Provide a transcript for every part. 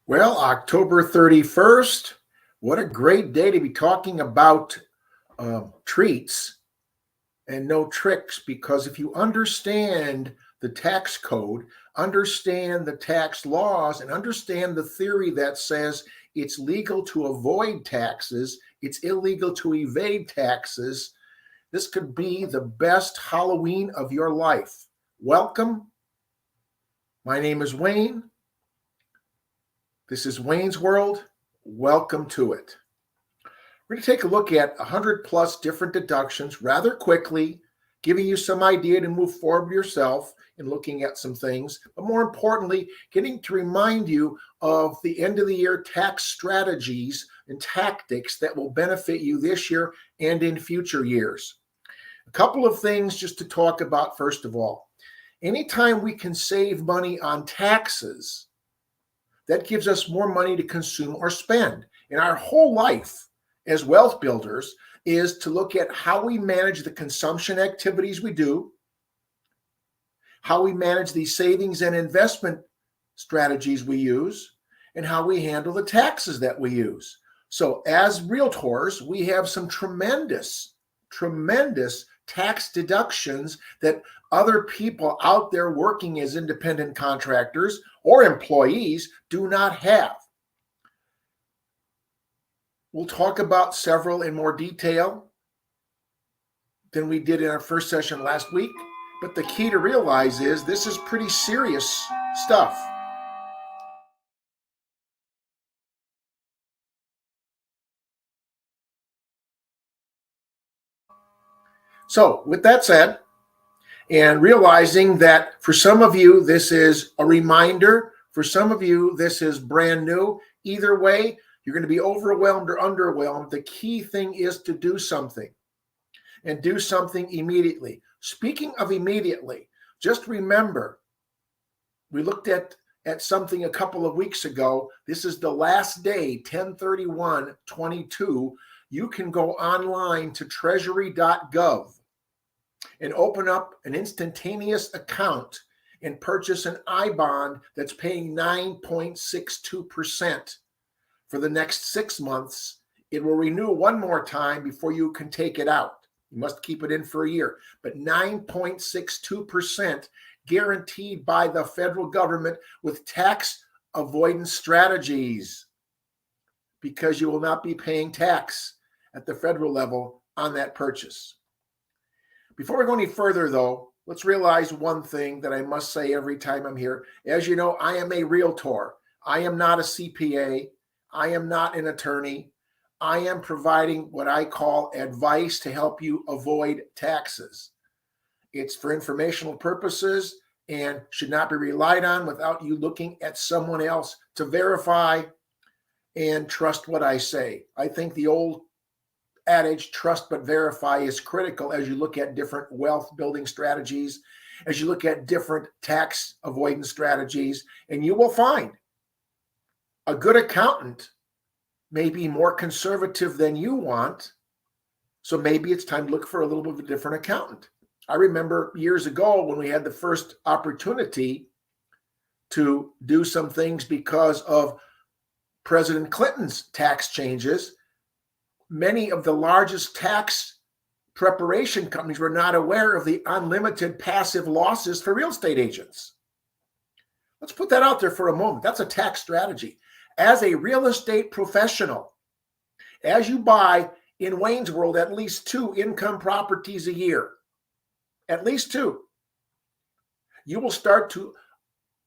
Well, October 31st, what a great day to be talking about treats and no tricks, because if you understand the tax code, understand the tax laws, and understand the theory that says it's legal to avoid taxes, it's illegal to evade taxes, this could be the best Halloween of your life. Welcome. My name is Wayne. This is Wayne's World. Welcome to it. We're going to take a look at 100 plus different deductions rather quickly, giving you some idea to move forward yourself in looking at some things, but more importantly, getting to remind you of the end of the year tax strategies and tactics that will benefit you this year and in future years. A couple of things just to talk about. First of all, anytime we can save money on taxes, that gives us more money to consume or spend. And our whole life as wealth builders is to look at how we manage the consumption activities we do, how we manage the savings and investment strategies we use, and how we handle the taxes that we use. So as realtors, we have some tremendous tax deductions that other people out there working as independent contractors or employees do not have. We'll talk about several in more detail than we did in our first session last week, but the key to realize is this is pretty serious stuff. So with that said, and realizing that for some of you, this is a reminder, for some of you, this is brand new. Either way, you're going to be overwhelmed or underwhelmed. The key thing is to do something and do something immediately. Speaking of immediately, just remember, we looked at something a couple of weeks ago. This is the last day, 10/31/22. You can go online to treasury.gov and open up an instantaneous account and purchase an I-bond that's paying 9.62% for the next 6 months. It will renew one more time before you can take it out. You must keep it in for a year, but 9.62% guaranteed by the federal government with tax avoidance strategies, because you will not be paying tax at the federal level on that purchase. Before we go any further, though, let's realize one thing that I must say every time I'm here. As you know, I am a realtor. I am not a CPA. I am not an attorney. I am providing what I call advice to help you avoid taxes. It's for informational purposes and should not be relied on without you looking at someone else to verify and trust what I say. I think the old adage, trust but verify, is critical as you look at different wealth building strategies, as you look at different tax avoidance strategies, and you will find a good accountant may be more conservative than you want. So maybe it's time to look for a little bit of a different accountant. I remember years ago when we had the first opportunity to do some things because of President Clinton's tax changes. Many of the largest tax preparation companies were not aware of the unlimited passive losses for real estate agents. Let's put that out there for a moment. That's a tax strategy. As a real estate professional, as you buy in Wayne's World at least 2 income properties a year, at least 2, you will start to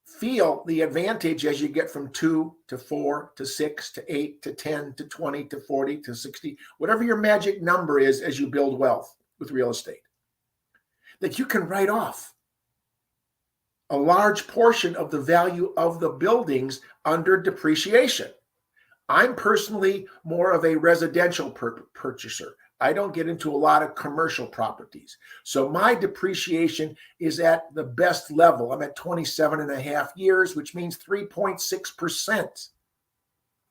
feel the advantage as you get from 2 to 4 to 6 to 8 to 10 to 20 to 40 to 60, whatever your magic number is as you build wealth with real estate, that you can write off a large portion of the value of the buildings under depreciation. I'm personally more of a residential purchaser. I don't get into a lot of commercial properties. So my depreciation is at the best level. I'm at 27.5 years, which means 3.6%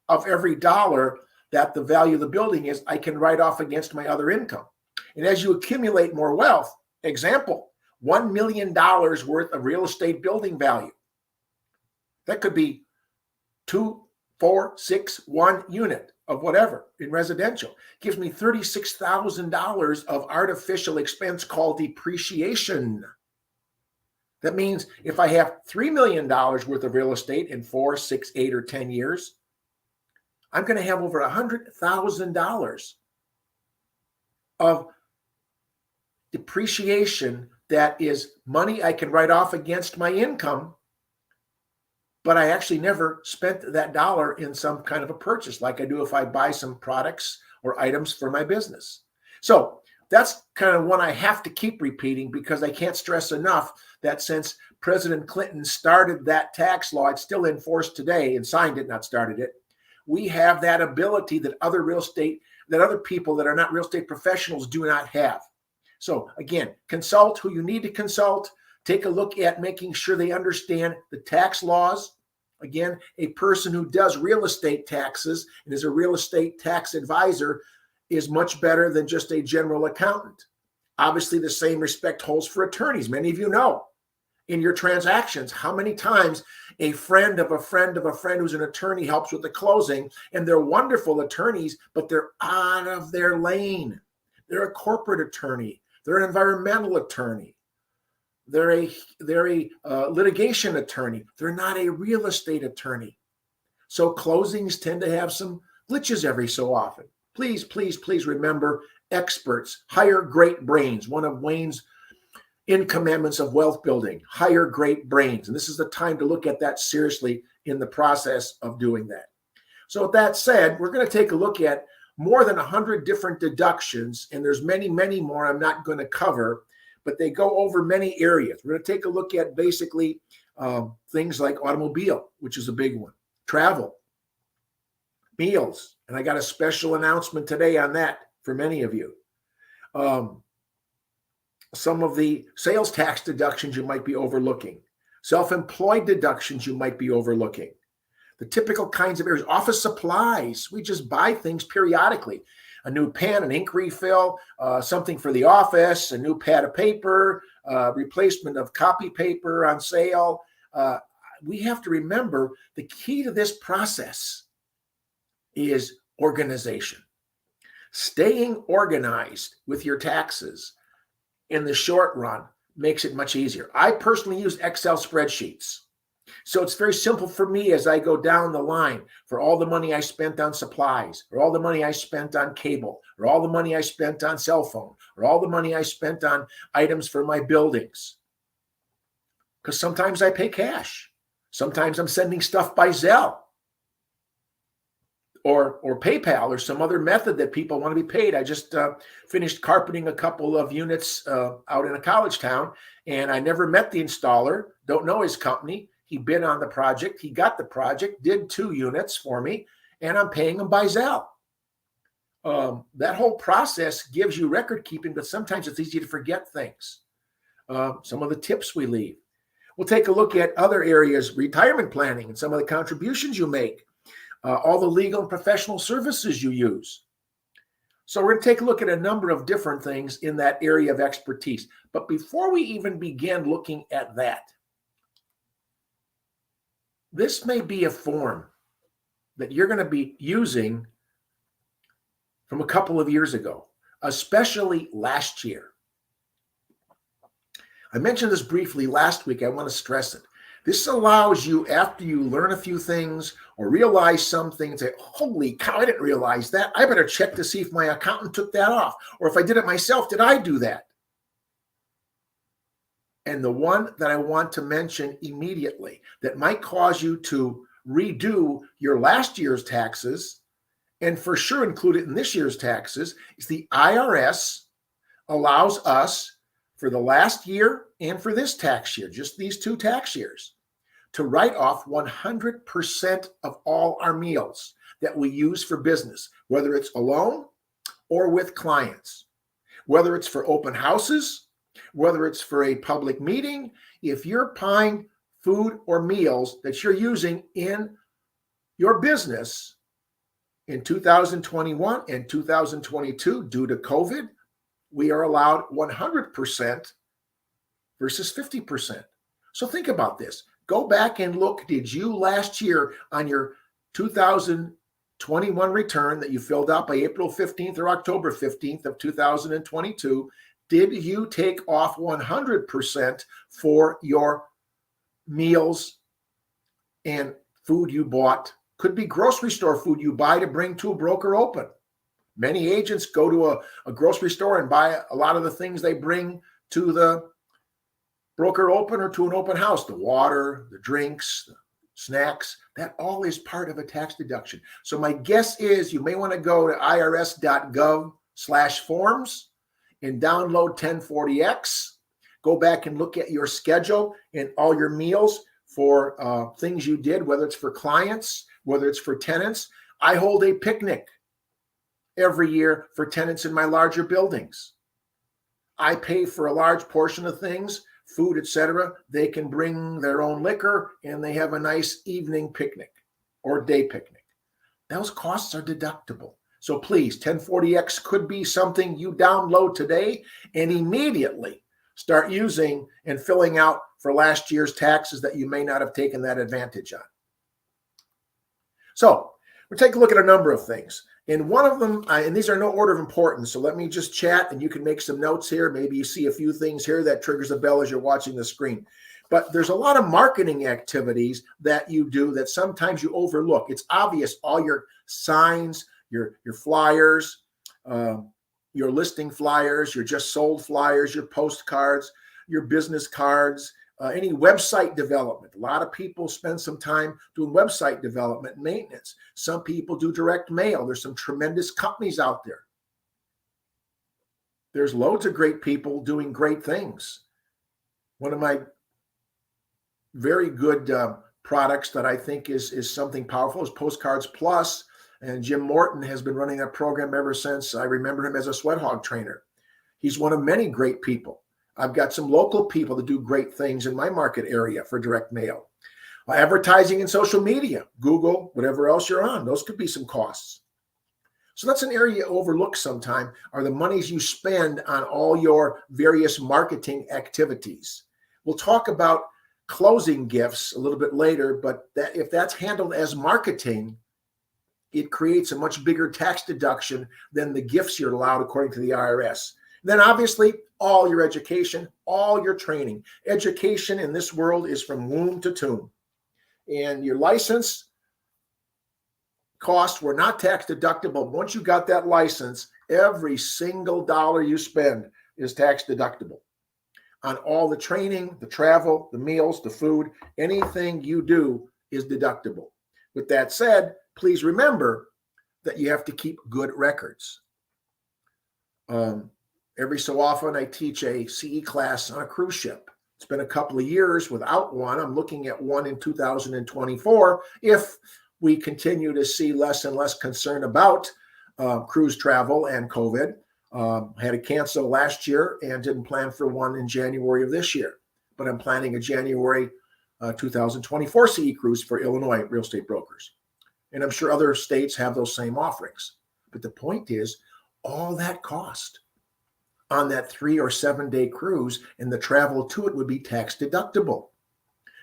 of every dollar that the value of the building is, I can write off against my other income. And as you accumulate more wealth, example, $1 million worth of real estate building value. That could be 2 4, 6, 1 unit of whatever in residential. Gives me $36,000 of artificial expense called depreciation. That means if I have $3 million worth of real estate in 4, 6, 8, or 10 years, I'm going to have over $100,000 of depreciation that is money I can write off against my income, but I actually never spent that dollar in some kind of a purchase like I do if I buy some products or items for my business. So that's kind of one I have to keep repeating because I can't stress enough that since President Clinton started that tax law, it's still in force today and signed it, not started it. We have that ability that other people that are not real estate professionals do not have. So again, consult who you need to consult. Take a look at making sure they understand the tax laws. Again, a person who does real estate taxes and is a real estate tax advisor is much better than just a general accountant. Obviously, the same respect holds for attorneys. Many of you know in your transactions how many times a friend of a friend of a friend who's an attorney helps with the closing, and they're wonderful attorneys, but they're out of their lane. They're a corporate attorney. They're an environmental attorney. They're a litigation attorney. They're not a real estate attorney. So closings tend to have some glitches every so often. Please, please, please remember experts. Hire great brains. One of Wayne's commandments of wealth building. Hire great brains. And this is the time to look at that seriously in the process of doing that. So with that said, we're going to take a look at more than 100 different deductions, and there's many, many more I'm not going to cover, but they go over many areas. We're going to take a look at basically things like automobile, which is a big one, travel, meals, and I got a special announcement today on that for many of you. Some of the sales tax deductions you might be overlooking, self-employed deductions you might be overlooking. The typical kinds of areas, office supplies. We just buy things periodically. A new pen, an ink refill, something for the office, a new pad of paper, replacement of copy paper on sale. We have to remember the key to this process is organization. Staying organized with your taxes in the short run makes it much easier. I personally use Excel spreadsheets. So it's very simple for me as I go down the line for all the money I spent on supplies, or all the money I spent on cable, or all the money I spent on cell phone, or all the money I spent on items for my buildings. Because sometimes I pay cash. Sometimes I'm sending stuff by Zelle or PayPal or some other method that people want to be paid. I just finished carpeting a couple of units out in a college town, and I never met the installer, don't know his company. He bid on the project. He got the project, did 2 units for me, and I'm paying him by Zelle. That whole process gives you record keeping, but sometimes it's easy to forget things. Some of the tips we leave. We'll take a look at other areas, retirement planning and some of the contributions you make, all the legal and professional services you use. So we're going to take a look at a number of different things in that area of expertise. But before we even begin looking at that, this may be a form that you're going to be using from a couple of years ago, especially last year. I mentioned this briefly last week. I want to stress it. This allows you, after you learn a few things or realize something, and say, holy cow, I didn't realize that. I better check to see if my accountant took that off. Or if I did it myself, did I do that? And the one that I want to mention immediately that might cause you to redo your last year's taxes, and for sure include it in this year's taxes, is the IRS allows us for the last year and for this tax year, just these 2 tax years, to write off 100% of all our meals that we use for business, whether it's alone or with clients, whether it's for open houses, whether it's for a public meeting. If you're buying food or meals that you're using in your business in 2021 and 2022 due to COVID, we are allowed 100% versus 50%. So think about this. Go back and look, did you last year on your 2021 return that you filled out by April 15th or October 15th of 2022, did you take off 100% for your meals and food you bought? Could be grocery store food you buy to bring to a broker open. Many agents go to a grocery store and buy a lot of the things they bring to the broker open or to an open house, the water, the drinks, the snacks, that all is part of a tax deduction. So my guess is you may want to go to irs.gov/forms and download 1040X. Go back and look at your schedule and all your meals for things you did, whether it's for clients, whether it's for tenants. I hold a picnic every year for tenants in my larger buildings. I pay for a large portion of things, food, etc. They can bring their own liquor and they have a nice evening picnic or day picnic. Those costs are deductible. So please, 1040X could be something you download today and immediately start using and filling out for last year's taxes that you may not have taken that advantage on. So we'll take a look at a number of things. And one of them, and these are no order of importance, so let me just chat and you can make some notes here. Maybe you see a few things here that triggers a bell as you're watching the screen. But there's a lot of marketing activities that you do that sometimes you overlook. It's obvious, all your signs, your flyers, your listing flyers, your just sold flyers, your postcards, your business cards, any website development. A lot of people spend some time doing website development and maintenance. Some people do direct mail. There's some tremendous companies out there. There's loads of great people doing great things. One of my very good products that I think is something powerful is Postcards Plus. And Jim Morton has been running that program ever since I remember him as a sweat hog trainer. He's one of many great people. I've got some local people that do great things in my market area for direct mail. Advertising and social media, Google, whatever else you're on, those could be some costs. So that's an area you overlook sometime, are the monies you spend on all your various marketing activities. We'll talk about closing gifts a little bit later, but if that's handled as marketing, it creates a much bigger tax deduction than the gifts you're allowed according to the IRS. Then obviously, all your education, all your training. Education in this world is from womb to tomb. And your license costs were not tax deductible. Once you got that license, every single dollar you spend is tax deductible. On all the training, the travel, the meals, the food, anything you do is deductible. With that said, please remember that you have to keep good records. Every so often, I teach a CE class on a cruise ship. It's been a couple of years without one. I'm looking at one in 2024 if we continue to see less and less concern about cruise travel and COVID. I had to cancel last year and didn't plan for one in January of this year. But I'm planning a January 2024 CE cruise for Illinois real estate brokers. And I'm sure other states have those same offerings. But the point is, all that cost on that 3 or 7 day cruise and the travel to it would be tax deductible.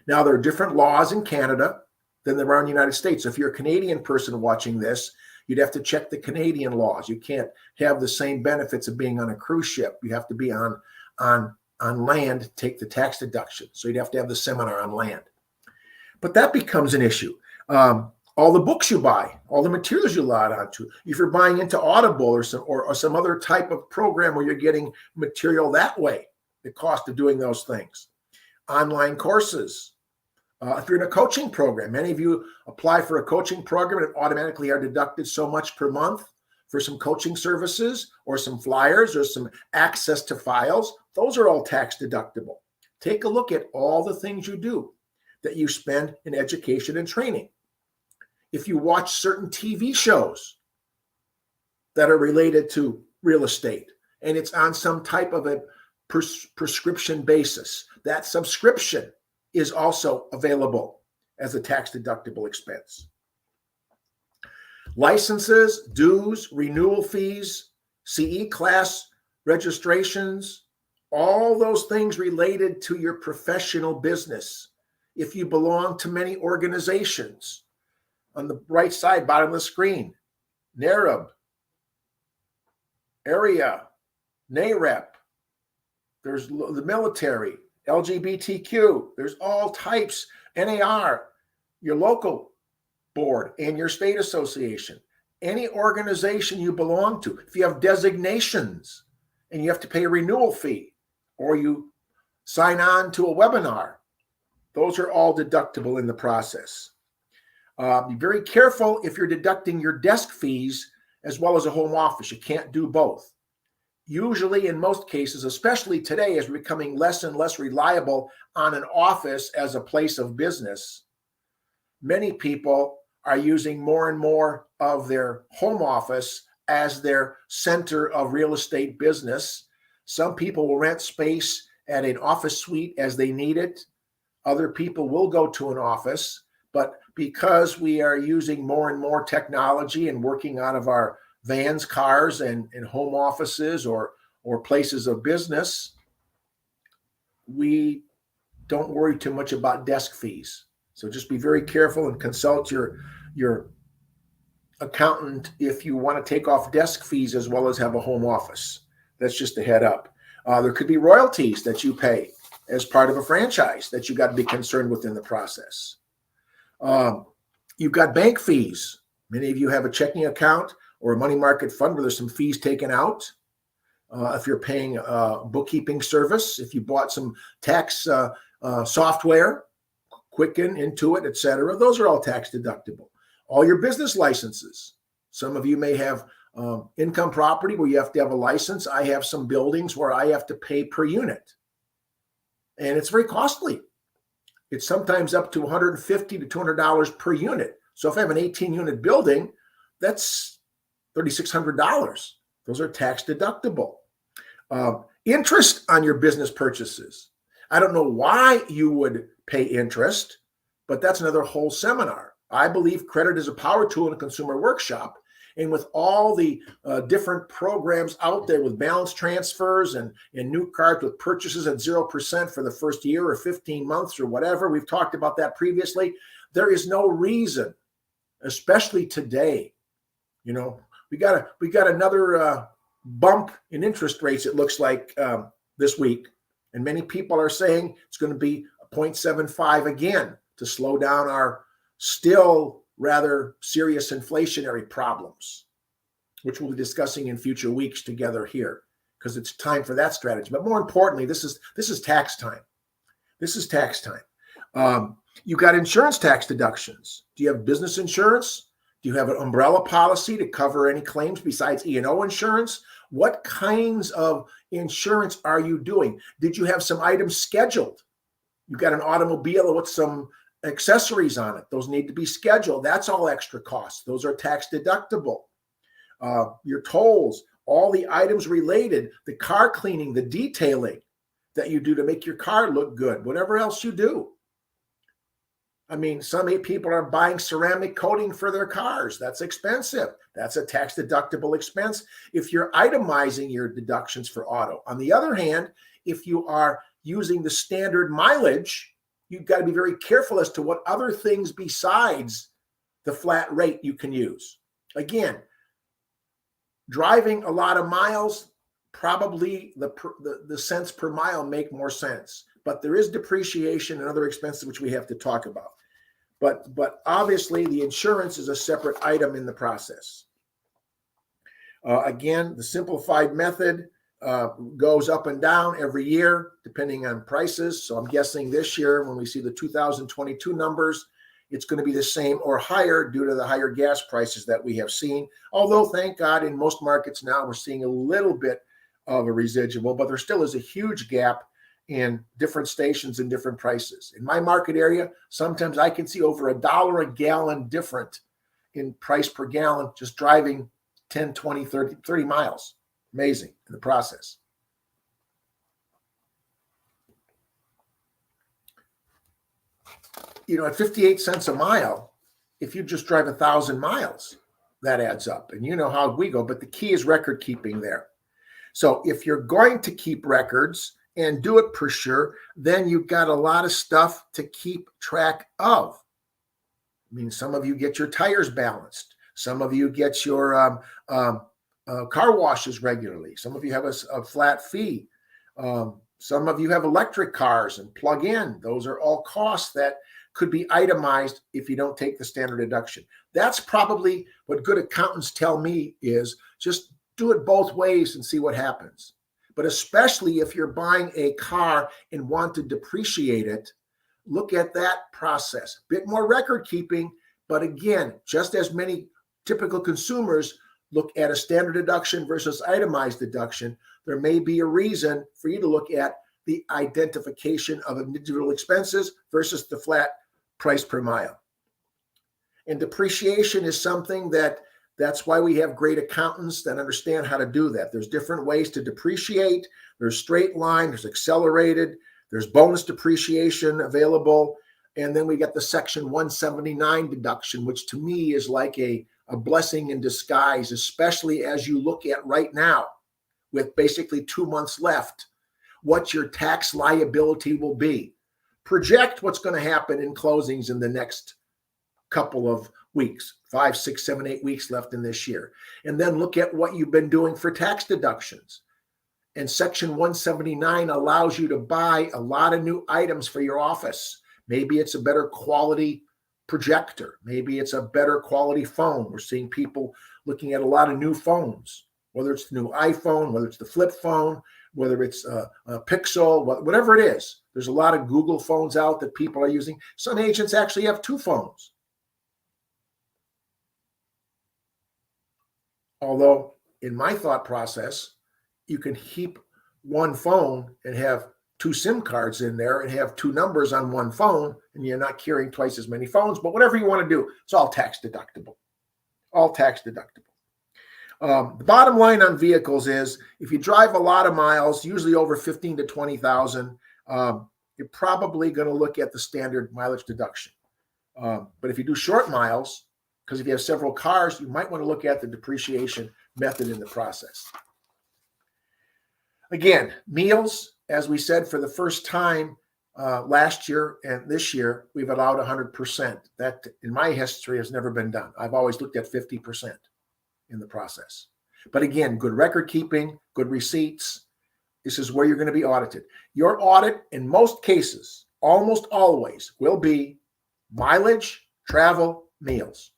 Now, there are different laws in Canada than there are in the United States. If you're a Canadian person watching this, you'd have to check the Canadian laws. You can't have the same benefits of being on a cruise ship. You have to be on land to take the tax deduction. So you'd have to have the seminar on land. But that becomes an issue. All the books you buy, all the materials you log onto. If you're buying into Audible or some other type of program where you're getting material that way, the cost of doing those things. Online courses. If you're in a coaching program, many of you apply for a coaching program and automatically are deducted so much per month for some coaching services or some flyers or some access to files. Those are all tax deductible. Take a look at all the things you do that you spend in education and training. If you watch certain TV shows that are related to real estate and it's on some type of a prescription basis, that subscription is also available as a tax deductible expense. Licenses, dues, renewal fees, CE class registrations, all those things related to your professional business. If you belong to many organizations, on the right side, bottom of the screen. NAREB, area, NAREP. There's the military, LGBTQ. There's all types, NAR, your local board and your state association, any organization you belong to. If you have designations and you have to pay a renewal fee or you sign on to a webinar, those are all deductible in the process. Be very careful if you're deducting your desk fees as well as a home office. You can't do both. Usually, in most cases, especially today, as we're becoming less and less reliable on an office as a place of business, many people are using more and more of their home office as their center of real estate business. Some people will rent space at an office suite as they need it. Other people will go to an office, but because we are using more and more technology and working out of our vans, cars, and home offices or places of business, we don't worry too much about desk fees. So just be very careful and consult your accountant if you want to take off desk fees as well as have a home office. That's just a head up. There could be royalties that you pay as part of a franchise that you got to be concerned with in the process. You've got bank fees. Many of you have a checking account or a money market fund where there's some fees taken out. If you're paying a bookkeeping service, if you bought some tax software, Quicken, Intuit, etc., those are all tax deductible. All your business licenses. Some of you may have income property where you have to have a license. I have some buildings where I have to pay per unit, and it's very costly. It's sometimes up to $150 to $200 per unit. So if I have an 18-unit building, that's $3,600. Those are tax deductible. Interest on your business purchases. I don't know why you would pay interest, but that's another whole seminar. I believe credit is a power tool in a consumer workshop. And with all the different programs out there with balance transfers and new cards with purchases at 0% for the first year or 15 months or whatever, we've talked about that previously. There is no reason, especially today. You know, we got another bump in interest rates, it looks like, this week. And many people are saying it's going to be 0.75 again to slow down our still rather serious inflationary problems, which we'll be discussing in future weeks together here, because it's time for that strategy. But more importantly, this is tax time. This is tax time. You got insurance tax deductions. Do you have business insurance? Do you have an umbrella policy to cover any claims besides E&O insurance? What kinds of insurance are you doing? Did you have some items scheduled? You got an automobile with some accessories on it. Those need to be scheduled. That's all extra costs. Those are tax deductible. Your tolls, all the items related, the car cleaning, the detailing that you do to make your car look good, whatever else you do. I mean, some people are buying ceramic coating for their cars. That's expensive. That's a tax deductible expense if you're itemizing your deductions for auto. On the other hand, if you are using the standard mileage, you've got to be very careful as to what other things besides the flat rate you can use. Again, driving a lot of miles, probably the cents per mile make more sense. But there is depreciation and other expenses which we have to talk about. But obviously the insurance is a separate item in the process. Again, the simplified method goes up and down every year depending on prices. So I'm guessing this year when we see the 2022 numbers, it's going to be the same or higher due to the higher gas prices that we have seen. Although, thank God, in most markets now we're seeing a little bit of a residual, but there still is a huge gap in different stations and different prices. In my market area, sometimes I can see over $1 a gallon different in price per gallon just driving 10, 20, 30 miles. Amazing in the process. You know, at 58 cents a mile, if you just drive 1,000 miles, that adds up. And you know how we go, but the key is record keeping there. So if you're going to keep records and do it per sure, then you've got a lot of stuff to keep track of. I mean, some of you get your tires balanced. Some of you get your car washes regularly. Some of you have a flat fee. Some of you have electric cars and plug in. Those are all costs that could be itemized if you don't take the standard deduction. That's probably what good accountants tell me is just do it both ways and see what happens. But especially if you're buying a car and want to depreciate it, look at that process. A bit more record keeping, but again, just as many typical consumers look at a standard deduction versus itemized deduction, there may be a reason for you to look at the identification of individual expenses versus the flat price per mile. And depreciation is something that's why we have great accountants that understand how to do that. There's different ways to depreciate. There's straight line, there's accelerated, there's bonus depreciation available. And then we get the Section 179 deduction, which to me is like a blessing in disguise, especially as you look at right now with basically 2 months left, what your tax liability will be. Project what's going to happen in closings in the next couple of weeks, 5, 6, 7, 8 weeks left in this year. And then look at what you've been doing for tax deductions. And Section 179 allows you to buy a lot of new items for your office. Maybe it's a better quality projector. Maybe it's a better quality phone. We're seeing people looking at a lot of new phones, whether it's the new iPhone, whether it's the flip phone, whether it's a Pixel, whatever it is. There's a lot of Google phones out that people are using. Some agents actually have 2 phones. Although in my thought process, you can keep one phone and have 2 SIM cards in there and have 2 numbers on one phone, and you're not carrying twice as many phones. But whatever you want to do, it's all tax deductible. All tax deductible. The bottom line on vehicles is if you drive a lot of miles, usually over 15 to 20,000, you're probably going to look at the standard mileage deduction. But if you do short miles, because if you have several cars, you might want to look at the depreciation method in the process. Again, meals, as we said, for the first time last year and this year, we've allowed 100%. That, in my history, has never been done. I've always looked at 50% in the process. But again, good record keeping, good receipts. This is where you're going to be audited. Your audit, in most cases, almost always, will be mileage, travel, meals.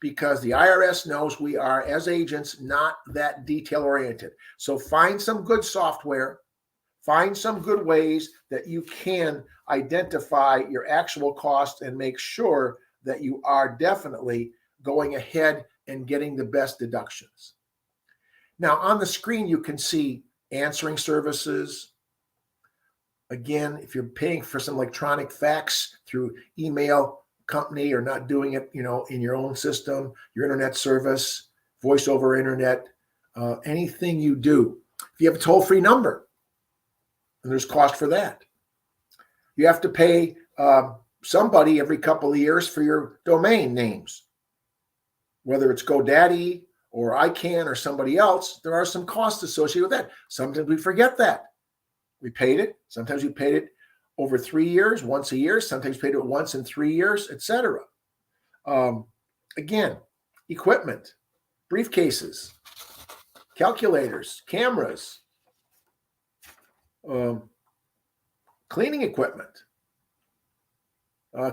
Because the IRS knows we are, as agents, not that detail-oriented. So find some good software, find some good ways that you can identify your actual costs and make sure that you are definitely going ahead and getting the best deductions. Now, on the screen, you can see answering services. Again, if you're paying for some electronic fax through email company or not doing it, in your own system, your internet service, voice over internet, anything you do. If you have a toll-free number, and there's cost for that. You have to pay somebody every couple of years for your domain names. Whether it's GoDaddy or ICANN or somebody else, there are some costs associated with that. Sometimes we forget that. We paid it. Sometimes we paid it over 3 years, once a year. Sometimes paid it once in 3 years, etc. Again, equipment, briefcases, calculators, cameras, cleaning equipment,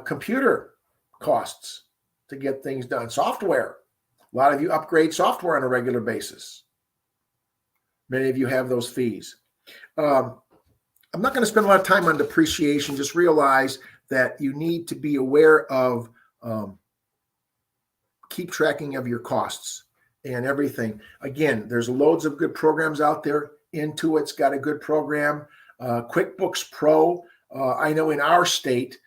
computer costs to get things done, software. A lot of you upgrade software on a regular basis. Many of you have those fees. I'm not going to spend a lot of time on depreciation. Just realize that you need to be aware of keep tracking of your costs and everything. Again, there's loads of good programs out there. Intuit's got a good program. QuickBooks Pro. I know in our state,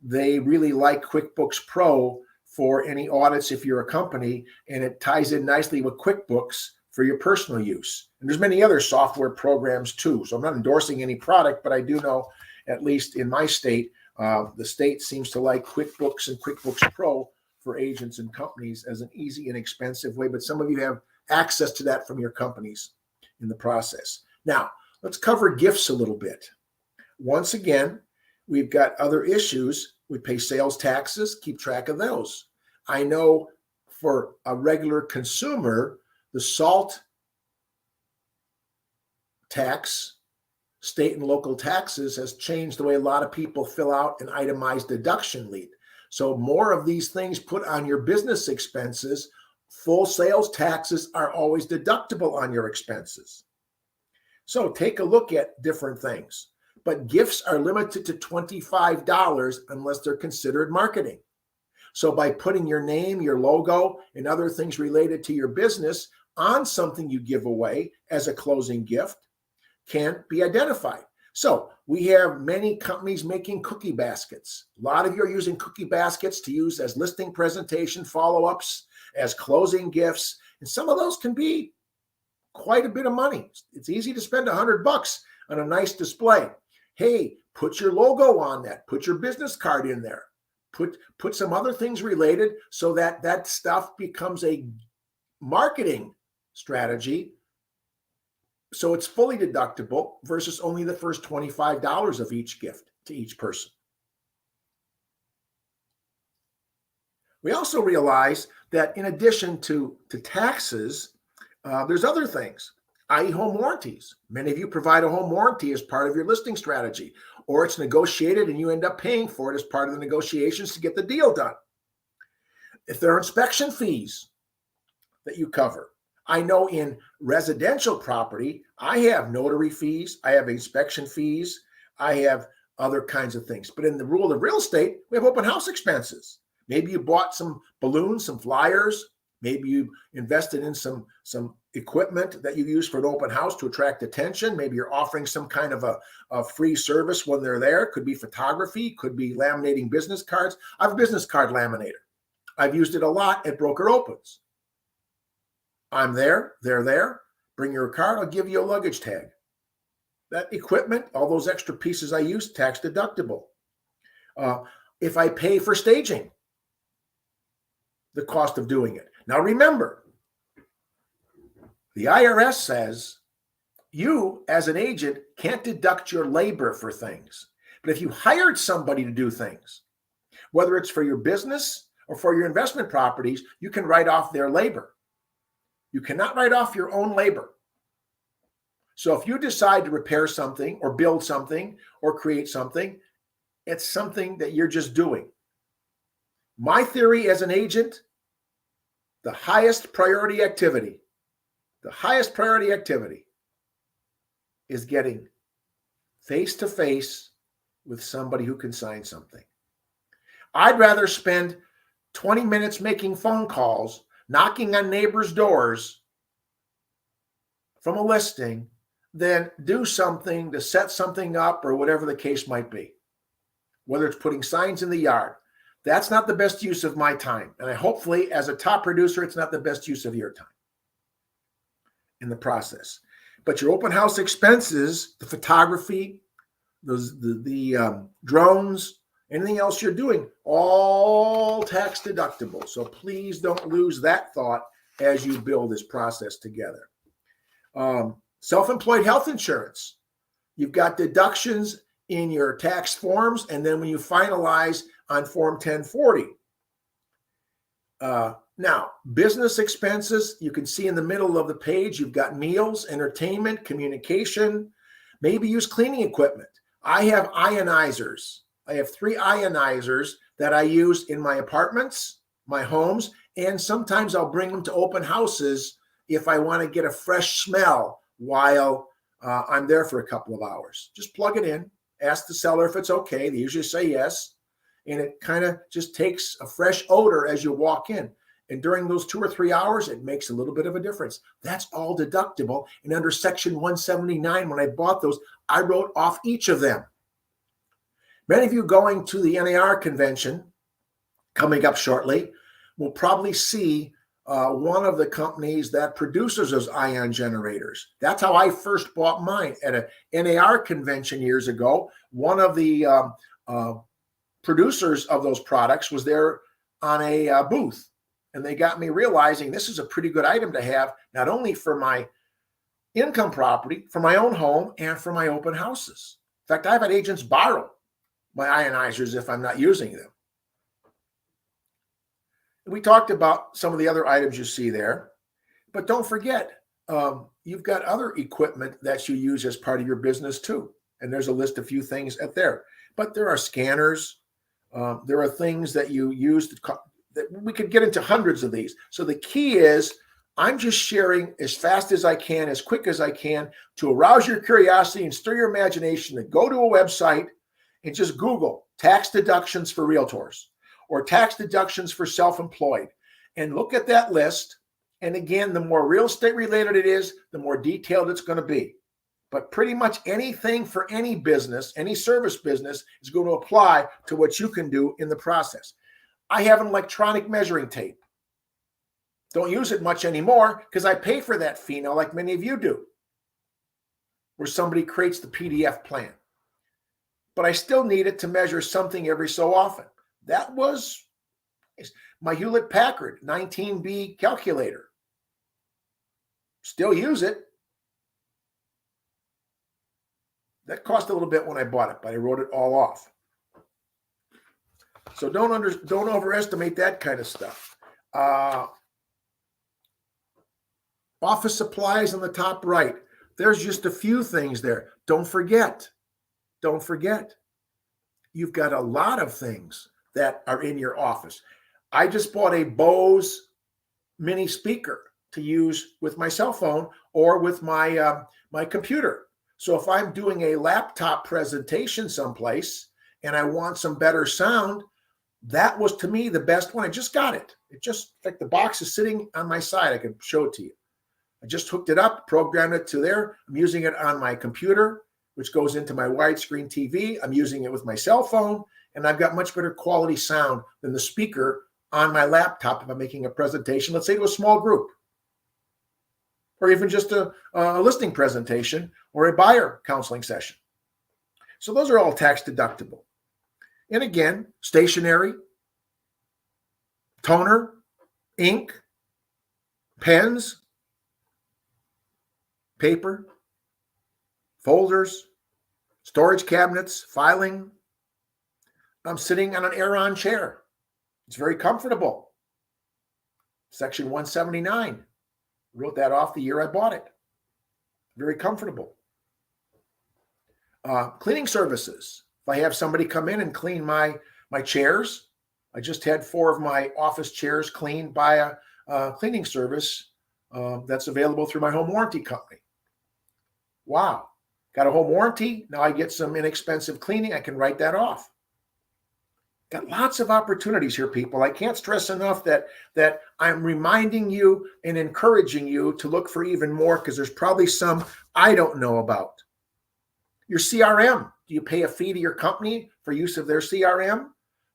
they really like QuickBooks Pro for any audits if you're a company, and it ties in nicely with QuickBooks for your personal use. And there's many other software programs too. So I'm not endorsing any product, but I do know, at least in my state, the state seems to like QuickBooks and QuickBooks Pro for agents and companies as an easy and expensive way. But some of you have access to that from your companies in the process. Now, let's cover gifts a little bit. Once again, we've got other issues We pay sales taxes, keep track of those. I know for a regular consumer, the SALT tax, state and local taxes, has changed the way a lot of people fill out an itemized deduction lead. So more of these things put on your business expenses. Full sales taxes are always deductible on your expenses. So take a look at different things. But gifts are limited to $25 unless they're considered marketing. So by putting your name, your logo, and other things related to your business on something you give away as a closing gift can be identified. So we have many companies making cookie baskets. A lot of you are using cookie baskets to use as listing presentation follow-ups, as closing gifts, and some of those can be quite a bit of money. It's easy to spend $100 on a nice display. Hey, put your logo on that. Put your business card in there. Put some other things related so that that stuff becomes a marketing strategy. So it's fully deductible versus only the first $25 of each gift to each person. We also realize that in addition to taxes, there's other things, i.e. home warranties. Many of you provide a home warranty as part of your listing strategy, or it's negotiated and you end up paying for it as part of the negotiations to get the deal done. If there are inspection fees that you cover, I know in residential property, I have notary fees, I have inspection fees, I have other kinds of things. But in the world of real estate, we have open house expenses. Maybe you bought some balloons, some flyers. Maybe you invested in some equipment that you use for an open house to attract attention. Maybe you're offering some kind of a free service when they're there. Could be photography, could be laminating business cards. I have a business card laminator. I've used it a lot at broker opens. I'm there, they're there. Bring your card, I'll give you a luggage tag. That equipment, all those extra pieces I use, tax deductible. If I pay for staging, the cost of doing it. Now remember, the IRS says you as an agent can't deduct your labor for things. But if you hired somebody to do things, whether it's for your business or for your investment properties, you can write off their labor. You cannot write off your own labor. So if you decide to repair something or build something or create something, it's something that you're just doing. My theory as an agent, the highest priority activity is getting face-to-face with somebody who can sign something. I'd rather spend 20 minutes making phone calls, knocking on neighbors' doors from a listing, than do something to set something up or whatever the case might be. Whether it's putting signs in the yard, that's not the best use of my time. And hopefully, as a top producer, it's not the best use of your time in the process. But your open house expenses, the photography, the drones, anything else you're doing, all tax deductible. So please don't lose that thought as you build this process together. Self-employed health insurance. You've got deductions in your tax forms, and then when you finalize on Form 1040. Now, business expenses, you can see in the middle of the page, you've got meals, entertainment, communication, maybe use cleaning equipment. I have ionizers. I have 3 ionizers that I use in my apartments, my homes, and sometimes I'll bring them to open houses if I want to get a fresh smell while I'm there for a couple of hours. Just plug it in, ask the seller if it's okay. They usually say yes. And it kind of just takes a fresh odor as you walk in. And during those 2 or 3 hours, it makes a little bit of a difference. That's all deductible. And under Section 179, when I bought those, I wrote off each of them. Many of you going to the NAR convention coming up shortly will probably see one of the companies that produces those ion generators. That's how I first bought mine at a NAR convention years ago. One of the producers of those products was there on a booth, and they got me realizing this is a pretty good item to have, not only for my income property, for my own home, and for my open houses. In fact, I've had agents borrow my ionizers if I'm not using them. We talked about some of the other items you see there, but don't forget, you've got other equipment that you use as part of your business too. And there's a list of few things at there, but there are scanners. There are things that you use that we could get into hundreds of these. So the key is I'm just sharing as fast as I can, as quick as I can to arouse your curiosity and stir your imagination to go to a website and just Google tax deductions for realtors or tax deductions for self-employed and look at that list. And again, the more real estate related it is, the more detailed it's going to be. But pretty much anything for any business, any service business is going to apply to what you can do in the process. I have an electronic measuring tape. Don't use it much anymore because I pay for that fee now, like many of you do, where somebody creates the PDF plan. But I still need it to measure something every so often. That was my Hewlett-Packard 19B calculator. Still use it. That cost a little bit when I bought it, but I wrote it all off. So don't overestimate that kind of stuff. Office supplies on the top right. There's just a few things there. Don't forget. You've got a lot of things that are in your office. I just bought a Bose mini speaker to use with my cell phone or with my my computer. So if I'm doing a laptop presentation someplace and I want some better sound, that was to me the best one. I just got it. It just, like the box is sitting on my side. I can show it to you. I just hooked it up, programmed it to there. I'm using it on my computer, which goes into my widescreen TV. I'm using it with my cell phone, and I've got much better quality sound than the speaker on my laptop if I'm making a presentation, let's say to a small group, or even just a listing presentation or a buyer counseling session. So those are all tax deductible. And again, stationery, toner, ink, pens, paper, folders, storage cabinets, filing. I'm sitting on an Aeron chair. It's very comfortable. Section 179. Wrote that off the year I bought it. Very comfortable. Cleaning services. If I have somebody come in and clean my chairs, I just had 4 of my office chairs cleaned by a cleaning service that's available through my home warranty company. Wow. Got a home warranty. Now I get some inexpensive cleaning. I can write that off. Got lots of opportunities here, people. I can't stress enough that I'm reminding you and encouraging you to look for even more because there's probably some I don't know about. Your CRM. Do you pay a fee to your company for use of their CRM?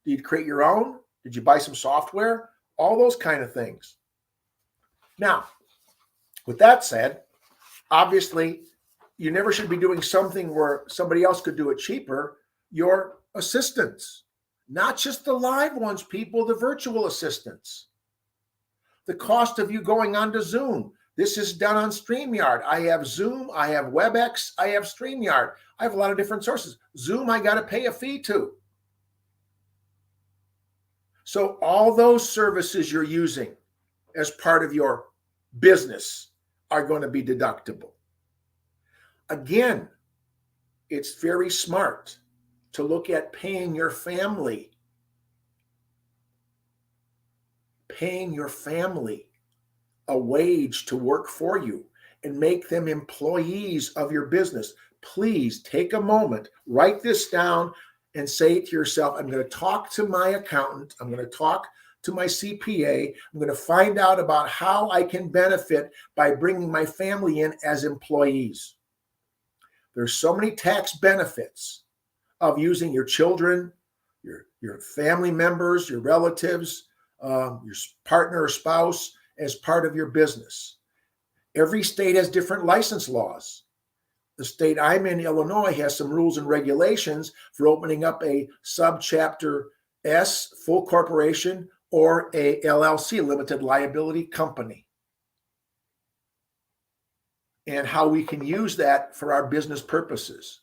Do you create your own? Did you buy some software? All those kind of things. Now, with that said, obviously, you never should be doing something where somebody else could do it cheaper. Your assistants, not just the live ones, people, the virtual assistants. The cost of you going onto Zoom. This is done on StreamYard. I have Zoom, I have WebEx, I have StreamYard. I have a lot of different sources. Zoom, I got to pay a fee to. So all those services you're using as part of your business are going to be deductible. Again, it's very smart to look at paying your family a wage to work for you and make them employees of your business. Please take a moment, write this down and say to yourself, I'm going to talk to my accountant. I'm going to talk to my CPA. I'm going to find out about how I can benefit by bringing my family in as employees. There's so many tax benefits of using your children, your family members, your relatives, your partner or spouse as part of your business. Every state has different license laws. The state I'm in, Illinois, has some rules and regulations for opening up a subchapter S, full corporation, or a LLC, limited liability company, and how we can use that for our business purposes.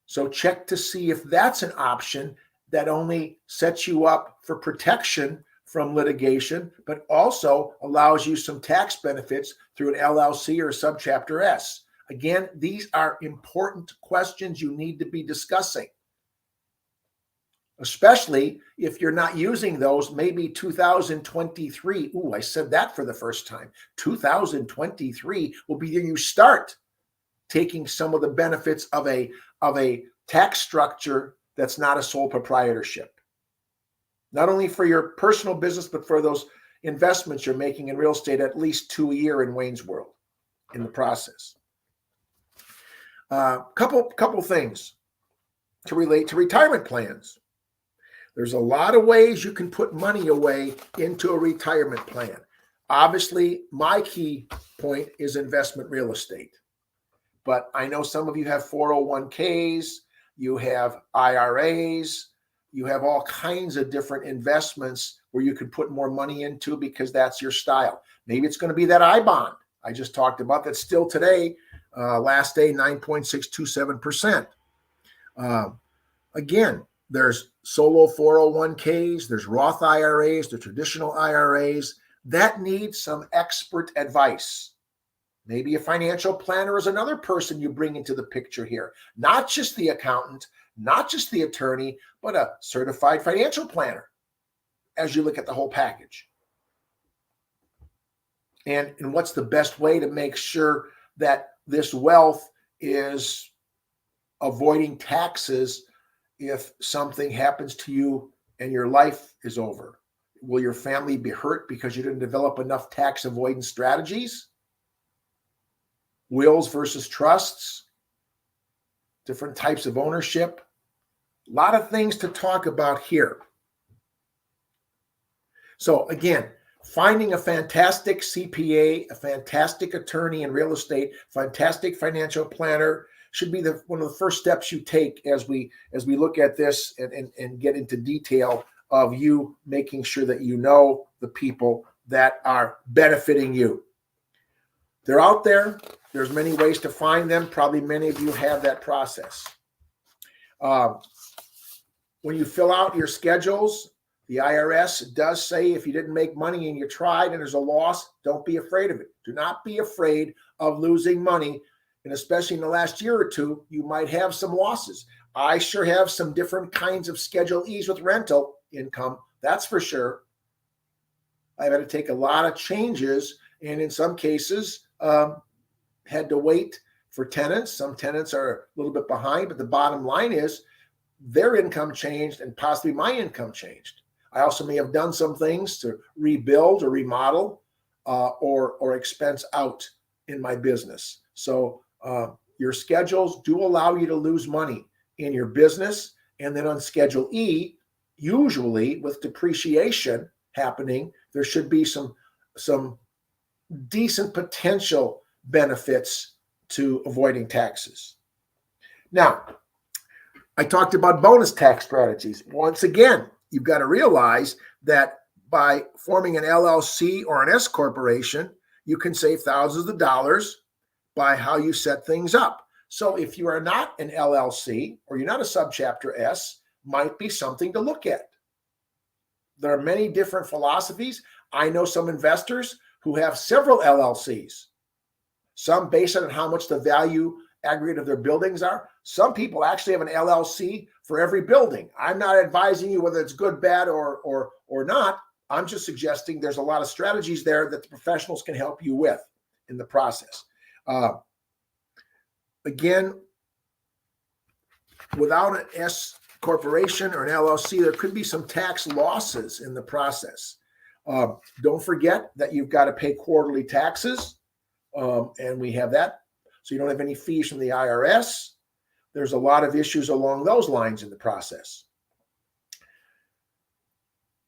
So check to see if that's an option that only sets you up for protection from litigation, but also allows you some tax benefits through an LLC or subchapter S. Again, these are important questions you need to be discussing, especially if you're not using those. Maybe 2023. Ooh, I said that for the first time. 2023 will be when you start taking some of the benefits of a tax structure that's not a sole proprietorship. Not only for your personal business, but for those investments you're making in real estate, at least 2 a year in Wayne's World in the process. Couple things to relate to retirement plans. There's a lot of ways you can put money away into a retirement plan. Obviously, my key point is investment real estate. But I know some of you have 401ks, you have IRAs, you have all kinds of different investments where you could put more money into because that's your style. Maybe it's going to be that I bond I just talked about that's still today, last day, 9.627%. Again, there's solo 401ks, there's Roth IRAs, the traditional IRAs that need some expert advice. Maybe a financial planner is another person you bring into the picture here. Not just the accountant, not just the attorney, but a certified financial planner as you look at the whole package. And what's the best way to make sure that this wealth is avoiding taxes if something happens to you and your life is over? Will your family be hurt because you didn't develop enough tax avoidance strategies? Wills versus trusts, different types of ownership. A lot of things to talk about here. So again, finding a fantastic CPA, a fantastic attorney in real estate, fantastic financial planner should be one of the first steps you take as we look at this and get into detail of you making sure that you know the people that are benefiting you. They're out there. There's many ways to find them. Probably many of you have that process. When you fill out your schedules, the IRS does say if you didn't make money and you tried and there's a loss, don't be afraid of it. Do not be afraid of losing money. And especially in the last year or two, you might have some losses. I sure have some different kinds of Schedule E's with rental income. That's for sure. I've had to take a lot of changes, and in some cases, had to wait for tenants. Some tenants are a little bit behind, but the bottom line is their income changed and possibly my income changed. I also may have done some things to rebuild or remodel or expense out in my business. So your schedules do allow you to lose money in your business. And then on Schedule E, usually with depreciation happening, there should be some decent potential benefits to avoiding taxes. Now, I talked about bonus tax strategies. Once again, you've got to realize that by forming an LLC or an S corporation, you can save thousands of dollars by how you set things up. So if you are not an LLC or you're not a subchapter S, might be something to look at. There are many different philosophies. I know some investors who have several LLCs, some based on how much the value aggregate of their buildings are. Some people actually have an LLC for every building. I'm not advising you whether it's good, bad, or not. I'm just suggesting there's a lot of strategies there that the professionals can help you with in the process. Again, without an S corporation or an LLC, there could be some tax losses in the process. Don't forget that you've got to pay quarterly taxes, and we have that. So you don't have any fees from the IRS. There's a lot of issues along those lines in the process.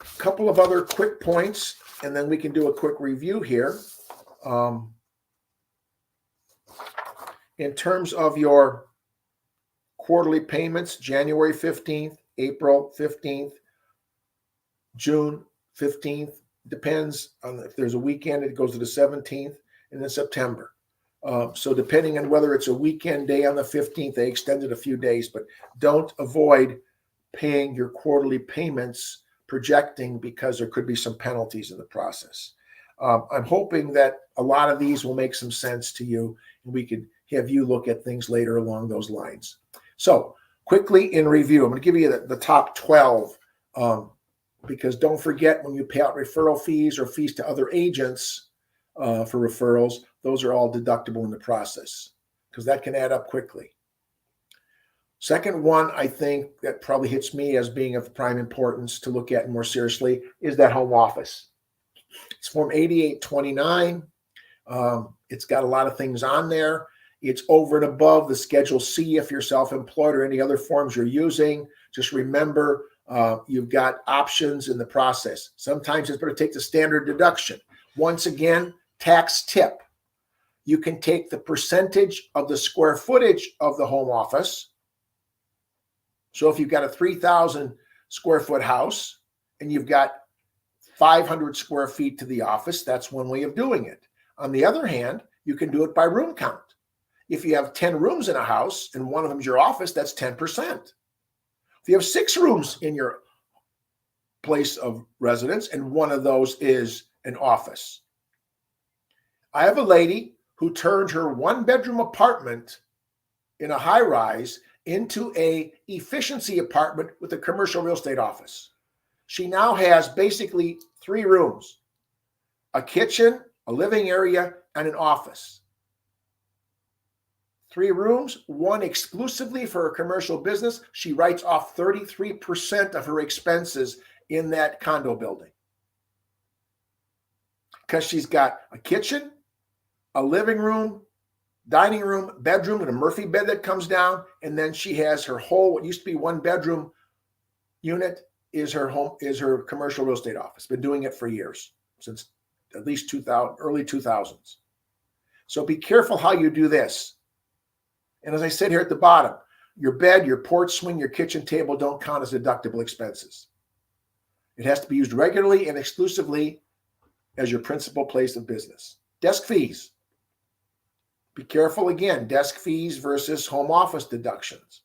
A couple of other quick points, and then we can do a quick review here. In terms of your quarterly payments, January 15th, April 15th, June 15th, depends on if there's a weekend, it goes to the 17th, and then September. So depending on whether it's a weekend day on the 15th, they extended a few days, but don't avoid paying your quarterly payments projecting, because there could be some penalties in the process. I'm hoping that a lot of these will make some sense to you, and we could have you look at things later along those lines. So quickly in review, I'm going to give you the top 12, because don't forget, when you pay out referral fees or fees to other agents for referrals, those are all deductible in the process, because that can add up quickly. Second one, I think that probably hits me as being of prime importance to look at more seriously, is that home office. It's Form 8829. It's got a lot of things on there. It's over and above the Schedule C if you're self-employed or any other forms you're using. Just remember, you've got options in the process. Sometimes it's better to take the standard deduction. Once again, tax tip. You can take the percentage of the square footage of the home office. So if you've got a 3,000 square foot house and you've got 500 square feet to the office, that's one way of doing it. On the other hand, you can do it by room count. If you have 10 rooms in a house and one of them is your office, that's 10%. If you have 6 rooms in your place of residence and one of those is an office. I have a lady who turned her 1-bedroom apartment in a high rise into an efficiency apartment with a commercial real estate office. She now has basically 3 rooms, a kitchen, a living area, and an office. 3 rooms, 1 exclusively for her commercial business. She writes off 33% of her expenses in that condo building, because she's got a kitchen, a living room, dining room, bedroom, and a Murphy bed that comes down, and then she has her whole, what used to be 1-bedroom unit is her home, is her commercial real estate office. Been doing it for years, since at least early 2000s. So be careful how you do this. And as I said here at the bottom, your bed, your porch swing, your kitchen table don't count as deductible expenses. It has to be used regularly and exclusively as your principal place of business. Desk fees. Be careful again, desk fees versus home office deductions.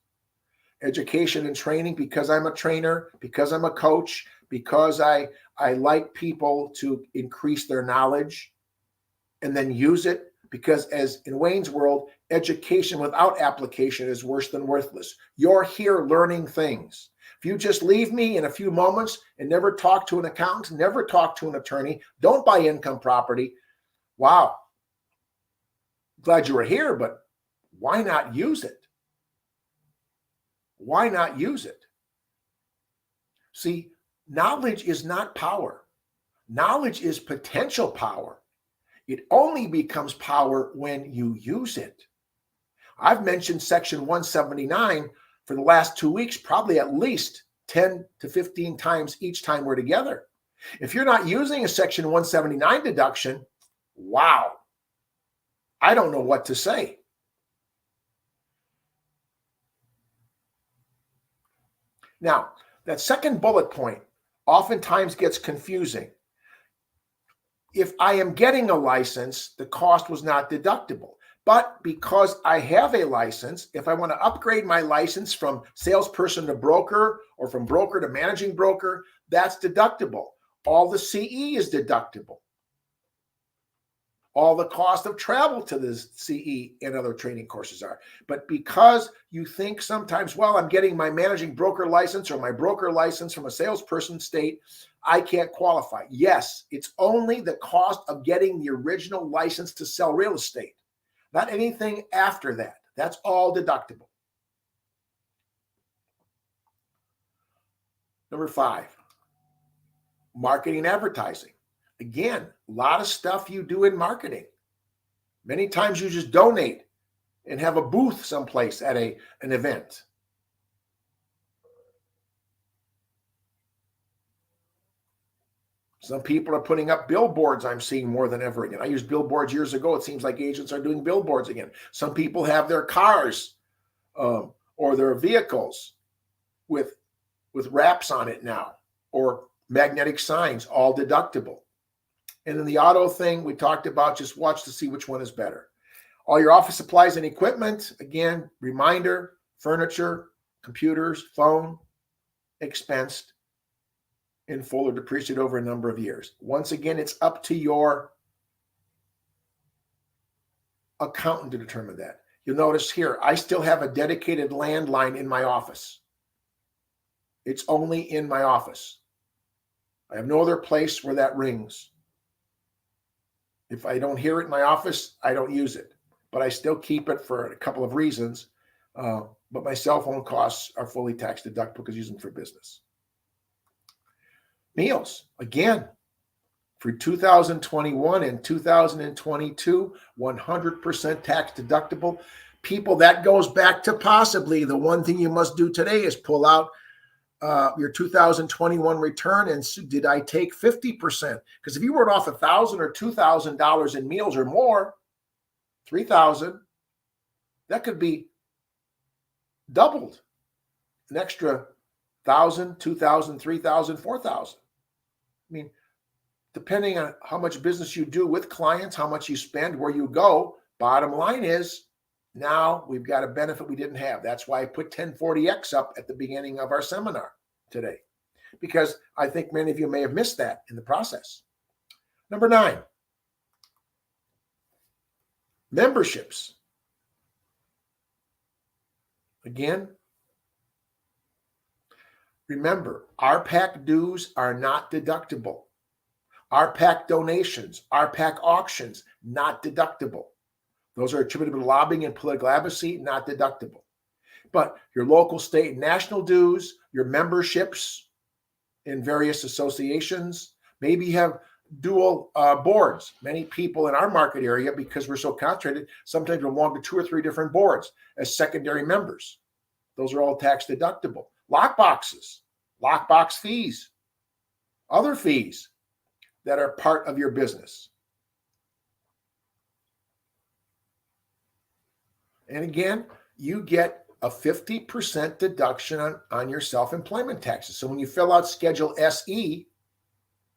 Education and training, because I'm a trainer, because I'm a coach, because I like people to increase their knowledge and then use it, because as in Wayne's world, education without application is worse than worthless. You're here learning things. If you just leave me in a few moments and never talk to an accountant, never talk to an attorney, don't buy income property, wow, glad you were here, but why not use it? Why not use it? See, knowledge is not power. Knowledge is potential power. It only becomes power when you use it. I've mentioned Section 179 for the last 2 weeks, probably at least 10 to 15 times each time we're together. If you're not using a Section 179 deduction, wow, I don't know what to say. Now, that second bullet point oftentimes gets confusing. If I am getting a license, the cost was not deductible. But because I have a license, if I want to upgrade my license from salesperson to broker or from broker to managing broker, that's deductible. All the CE is deductible. All the cost of travel to the CE and other training courses are. But because you think sometimes, well, I'm getting my managing broker license or my broker license from a salesperson state, I can't qualify. Yes, it's only the cost of getting the original license to sell real estate, not anything after that. That's all deductible. Number 5, marketing and advertising. Again, a lot of stuff you do in marketing. Many times you just donate and have a booth someplace at an event. Some people are putting up billboards, I'm seeing more than ever again. I used billboards years ago. It seems like agents are doing billboards again. Some people have their cars or their vehicles with wraps on it now, or magnetic signs, all deductible. And then the auto thing we talked about, just watch to see which one is better. All your office supplies and equipment, again, reminder, furniture, computers, phone, expensed in full or depreciated over a number of years. Once again, it's up to your accountant to determine that. You'll notice here, I still have a dedicated landline in my office. It's only in my office. I have no other place where that rings. If I don't hear it in my office, I don't use it. But I still keep it for a couple of reasons. But my cell phone costs are fully tax deductible because I use them for business. Meals, again, for 2021 and 2022, 100% tax deductible. People, that goes back to possibly the one thing you must do today is pull out your 2021 return and did I take 50%? Because if you wrote off $1,000 or $2,000 in meals or more, $3,000, that could be doubled. An extra $1,000, $2,000, $3,000, $4,000. I mean, depending on how much business you do with clients, how much you spend, where you go, bottom line is now we've got a benefit we didn't have. That's why I put 1040X up at the beginning of our seminar today, because I think many of you may have missed that in the process. Number 9, memberships. Again, remember, RPAC dues are not deductible. RPAC donations, RPAC auctions, not deductible. Those are attributable to lobbying and political advocacy, not deductible. But your local, state, and national dues, your memberships in various associations, maybe you have dual boards. Many people in our market area, because we're so concentrated, sometimes belong to 2 or 3 different boards as secondary members. Those are all tax deductible. Lockboxes, lockbox fees, other fees that are part of your business. And again, you get a 50% deduction on your self-employment taxes. So when you fill out Schedule SE,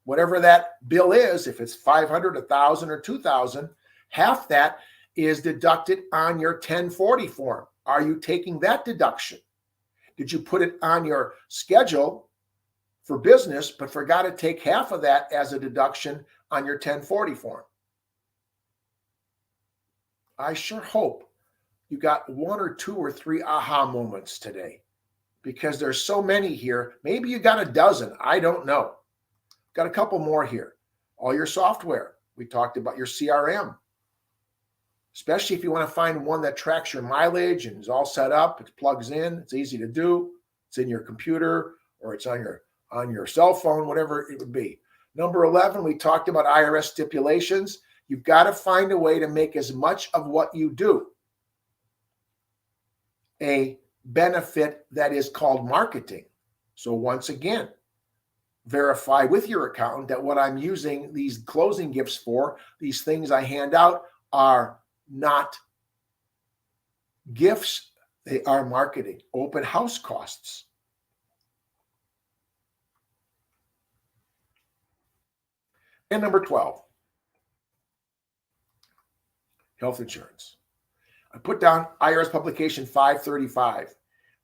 whatever that bill is, if it's $500, $1,000, or $2,000, half that is deducted on your 1040 form. Are you taking that deduction? Did you put it on your schedule for business, but forgot to take half of that as a deduction on your 1040 form? I sure hope you got 1 or 2 or 3 aha moments today, because there's so many here. Maybe you got a dozen. I don't know. Got a couple more here. All your software. We talked about your CRM, especially if you want to find one that tracks your mileage and is all set up. It plugs in. It's easy to do. It's in your computer or it's on your cell phone, whatever it would be. Number 11, we talked about IRS stipulations. You've got to find a way to make as much of what you do a benefit that is called marketing. So once again, verify with your accountant that what I'm using these closing gifts for, these things I hand out, are not gifts, they are marketing. Open house costs. And number 12, health insurance. I put down IRS publication 535.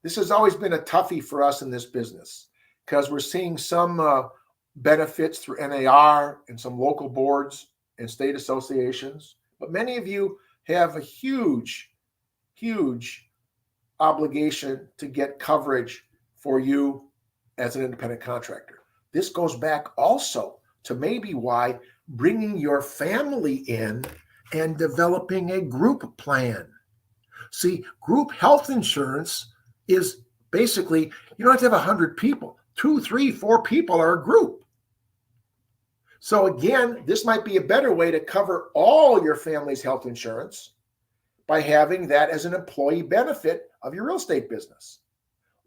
This has always been a toughie for us in this business because we're seeing some benefits through NAR and some local boards and state associations. But many of you have a huge, huge obligation to get coverage for you as an independent contractor. This goes back also to maybe why bringing your family in and developing a group plan. See, group health insurance is basically, you don't have to have 100 people. 2, 3, 4 people are a group. So again, this might be a better way to cover all your family's health insurance by having that as an employee benefit of your real estate business.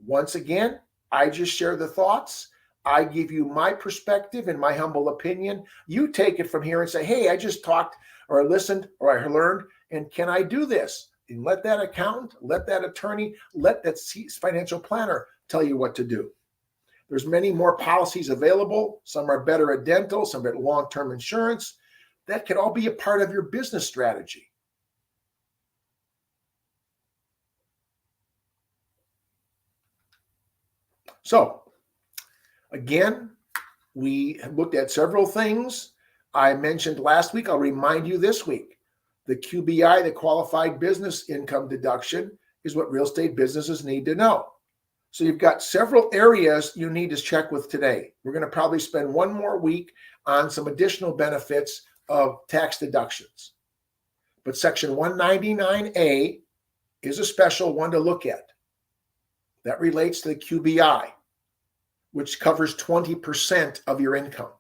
Once again, I just share the thoughts. I give you my perspective and my humble opinion. You take it from here and say, hey, I just talked or I listened or I learned, and can I do this? And let that accountant, let that attorney, let that financial planner tell you what to do. There's many more policies available. Some are better at dental, some are at long-term insurance. That could all be a part of your business strategy. So again, we looked at several things. I mentioned last week, I'll remind you this week, the QBI, the qualified business income deduction, is what real estate businesses need to know. So you've got several areas you need to check with today. We're going to probably spend one more week on some additional benefits of tax deductions. But Section 199A is a special one to look at. That relates to the QBI, which covers 20% of your income.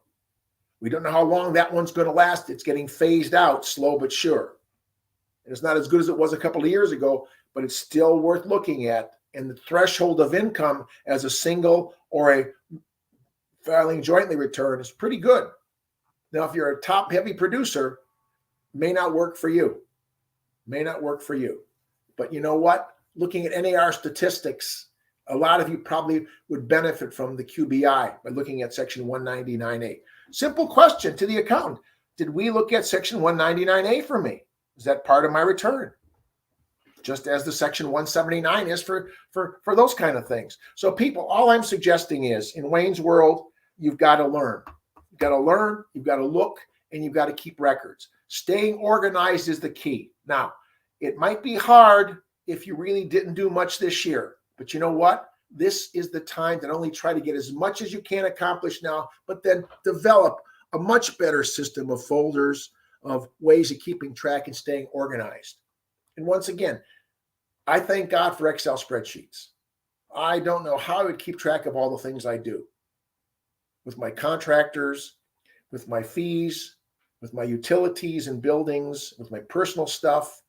We don't know how long that one's going to last. It's getting phased out, slow but sure. And it's not as good as it was a couple of years ago, but it's still worth looking at. And the threshold of income as a single or a filing jointly return is pretty good. Now, if you're a top-heavy producer, may not work for you. May not work for you. But you know what? Looking at NAR statistics, a lot of you probably would benefit from the QBI by looking at Section 199A. Simple question to the accountant. Did we look at Section 199A for me? Is that part of my return? Just as the Section 179 is for those kind of things. So people, all I'm suggesting is, in Wayne's world, you've got to learn. You've got to learn, you've got to look, and you've got to keep records. Staying organized is the key. Now, it might be hard if you really didn't do much this year, but you know what? This is the time to not only try to get as much as you can accomplished now, but then develop a much better system of folders, of ways of keeping track and staying organized. And once again, I thank God for Excel spreadsheets. I don't know how I would keep track of all the things I do with my contractors, with my fees, with my utilities and buildings, with my personal stuff.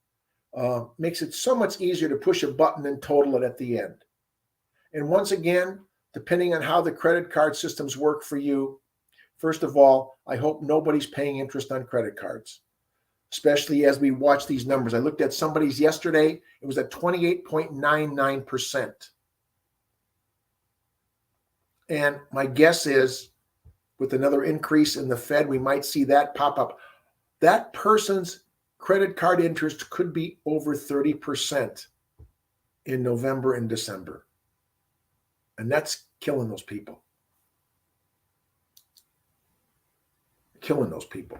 Makes it so much easier to push a button and total it at the end. And once again, depending on how the credit card systems work for you, first of all, I hope nobody's paying interest on credit cards, especially as we watch these numbers. I looked at somebody's yesterday. It was at 28.99%. And my guess is with another increase in the Fed, we might see that pop up. That person's credit card interest could be over 30% in November and December. And that's killing those people. Killing those people.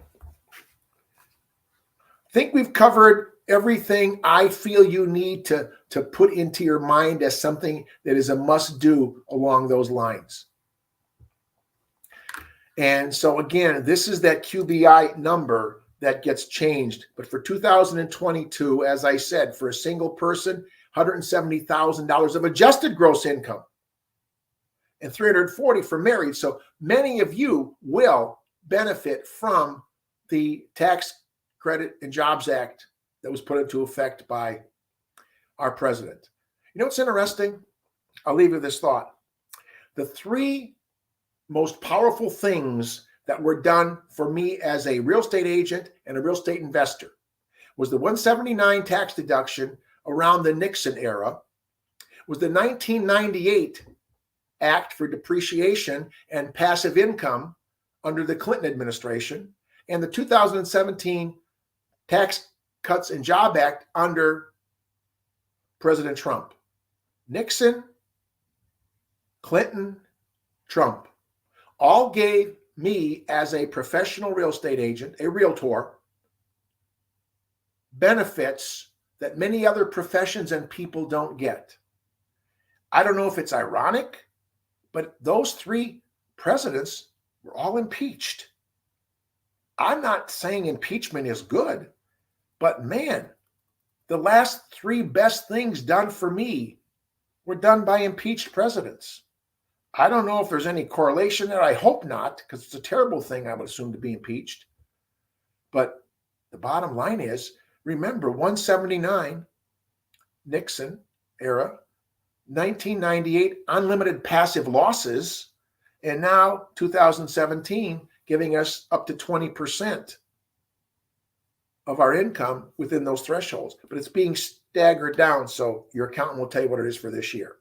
I think we've covered everything I feel you need to put into your mind as something that is a must-do along those lines. And so again, this is that QBI number that gets changed. But for 2022, as I said, for a single person, $170,000 of adjusted gross income and $340,000 for married. So many of you will benefit from the Tax Credit and Jobs Act that was put into effect by our president. You know what's interesting? I'll leave you with this thought. The three most powerful things that were done for me as a real estate agent and a real estate investor was the 179 tax deduction around the Nixon era, was the 1998 Act for Depreciation and Passive Income under the Clinton administration, and the 2017 Tax Cuts and Job Act under President Trump. Nixon, Clinton, Trump all gave me as a professional real estate agent, a realtor, benefits that many other professions and people don't get. I don't know if it's ironic, but those three presidents were all impeached. I'm not saying impeachment is good, but man, the last three best things done for me were done by impeached presidents. I don't know if there's any correlation there. I hope not, because it's a terrible thing, I would assume, to be impeached. But the bottom line is, remember, 179, Nixon era, 1998, unlimited passive losses, and now 2017, giving us up to 20% of our income within those thresholds. But it's being staggered down, so your accountant will tell you what it is for this year.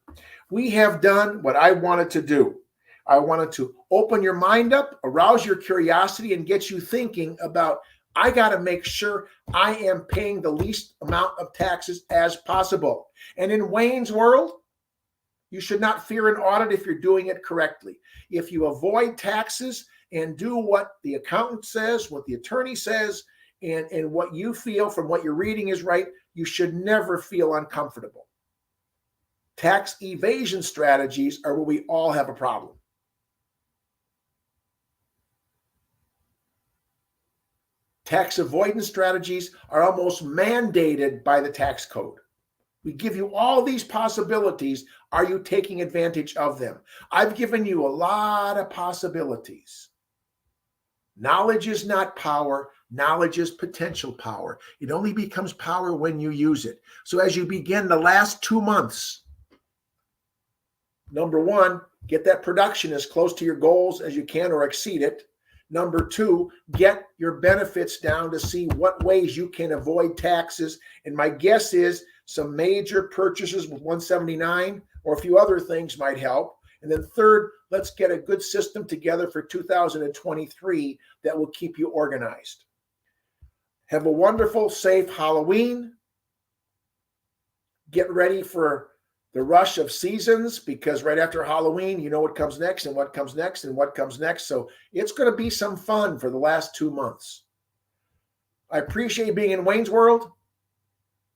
We have done what I wanted to do. I wanted to open your mind up, arouse your curiosity, and get you thinking about, I got to make sure I am paying the least amount of taxes as possible. And in Wayne's world, You should not fear an audit if you're doing it correctly. If you avoid taxes and do what the accountant says, what the attorney says, and what you feel from what you're reading is right, you should never feel uncomfortable. Tax evasion strategies are where we all have a problem. Tax avoidance strategies are almost mandated by the tax code. We give you all these possibilities. Are you taking advantage of them? I've given you a lot of possibilities. Knowledge is not power. Knowledge is potential power. It only becomes power when you use it. So as you begin the last 2 months, number one, get that production as close to your goals as you can or exceed it. Number two, get your benefits down to see what ways you can avoid taxes. And my guess is some major purchases with 179 or a few other things might help. And then third, let's get a good system together for 2023 that will keep you organized. Have a wonderful, safe Halloween. Get ready for the rush of seasons, because right after Halloween, you know what comes next and what comes next and what comes next. So it's going to be some fun for the last 2 months. I appreciate being in Wayne's World.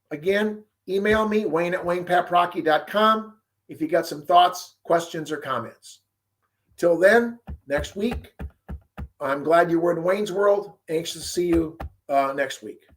Again, email me, wayne@waynepaprocky.com, if you got some thoughts, questions, or comments. Till then, next week, I'm glad you were in Wayne's World. Anxious to see you next week.